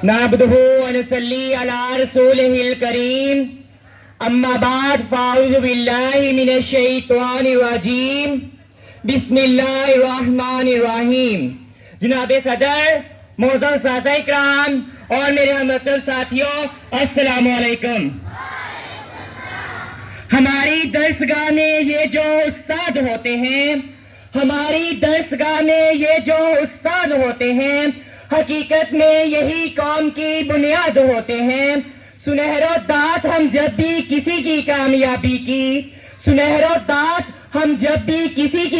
نعبده ونصلي على رسوله الكريم اما بعد فاعوذ باللہ من الشیطان الرجیم بسم اللہ الرحمن الرحیم. جناب صدر، معزز سادہ اکرام اور میرے ہمدرد ساتھیوں، السلام علیکم. ہماری درسگاہ میں یہ جو استاد ہوتے ہیں حقیقت میں یہی قوم کی بنیاد ہوتے ہیں. سنہرو دات ہم جب بھی کسی کی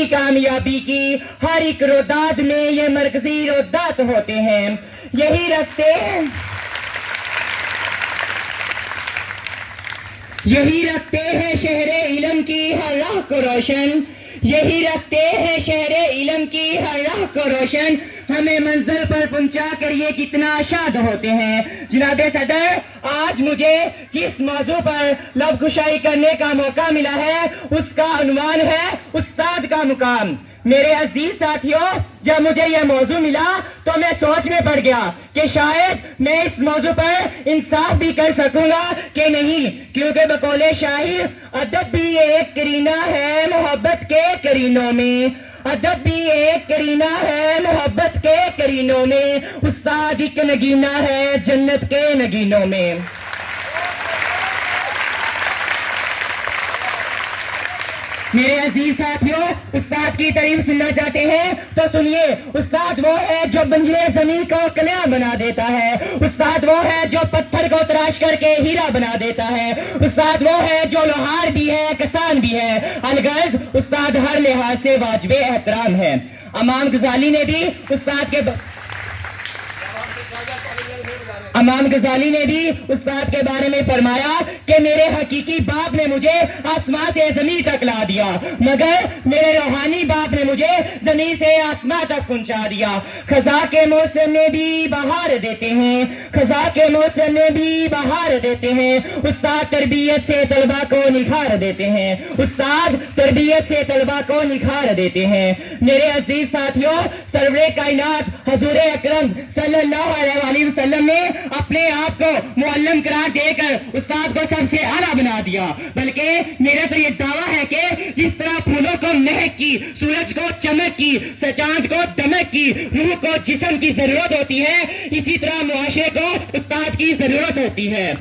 کامیابی کی ہر ایک روداد میں یہ مرکزی رودات ہوتے ہیں. یہی رکھتے ہیں شہر علم کی ہر راہ کو روشن. ہمیں منزل پر پہنچا کر یہ کتنا شاد ہوتے ہیں. جناب صدر، آج مجھے جس موضوع پر لب کشائی کرنے کا موقع ملا ہے اس کا عنوان ہے استاد کا مقام. میرے عزیز ساتھیوں، جب مجھے یہ موضوع ملا تو میں سوچ میں پڑ گیا کہ شاید میں اس موضوع پر انصاف بھی کر سکوں گا کہ نہیں، کیونکہ بقول شاعر ادب بھی ایک کرینہ ہے محبت کے کرینوں میں استاد ایک نگینہ ہے جنت کے نگینوں میں. میرے عزیز ساتھیوں، استاد کی تعریف سننا چاہتے ہیں تو سنیے. استاد وہ ہے جو بنجرے زمین کو کلیاں بنا دیتا ہے. استاد وہ ہے جو پتھر کو تراش کر کے ہیرا بنا دیتا ہے. استاد وہ ہے جو لوہار بھی ہے کسان بھی ہے. الغرض استاد ہر لحاظ سے واجب احترام ہے. امام غزالی نے بھی استاد کے بارے میں فرمایا کہ میرے حقیقی باپ نے مجھے آسمان سے زمین تک لا دیا، مگر میرے روحانی باپ نے مجھے زمین سے آسمان تک پہنچا دیا. خزاں کے موسم میں بھی بہار دیتے ہیں. استاد تربیت سے طلبہ کو نکھار دیتے ہیں. میرے عزیز ساتھیوں، سرور کائنات حضور اکرم صلی اللہ علیہ وسلم نے اپنے آپ کو معلم قرار دے کر استاد کو سب سے اعلیٰ بنا دیا. بلکہ میرا تو یہ دعویٰ ہے کہ جس طرح پھولوں کو مہک کی، سورج کو چمک کی، چاند کو دمک کی، روح کو جسم کی ضرورت ہوتی ہے، اسی طرح معاشرے کو استاد کی ضرورت ہوتی ہے.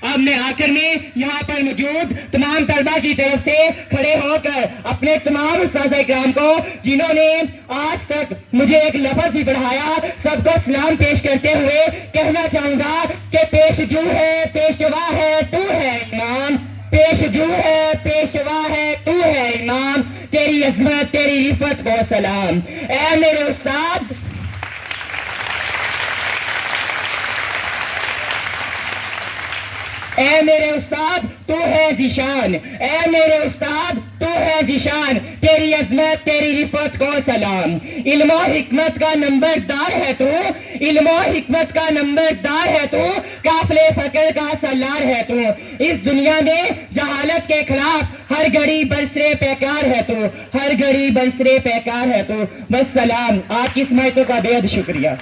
اب میں آخر میں یہاں پر موجود تمام طلبہ کی طرف سے کھڑے ہو کر اپنے تمام اساتذہ کرام کو جنہوں نے آج تک مجھے ایک لفظ بھی پڑھایا، سب کو سلام پیش کرتے ہوئے کہنا چاہوں گا کہ پیشوا ہے تو ہے امام، تیری عظمت تیری رفعت کو سلام. اے میرے استاد، تو ہے ذیشان، تیری عظمت تیری رفعت کو سلام. علم و حکمت کا نمبردار ہے تو قافلے فقر کا سالار ہے تو. اس دنیا میں جہالت کے خلاف ہر گھڑی برسرے پیکار ہے تو. بس سلام. آپ کی سماعتوں کا بے حد شکریہ.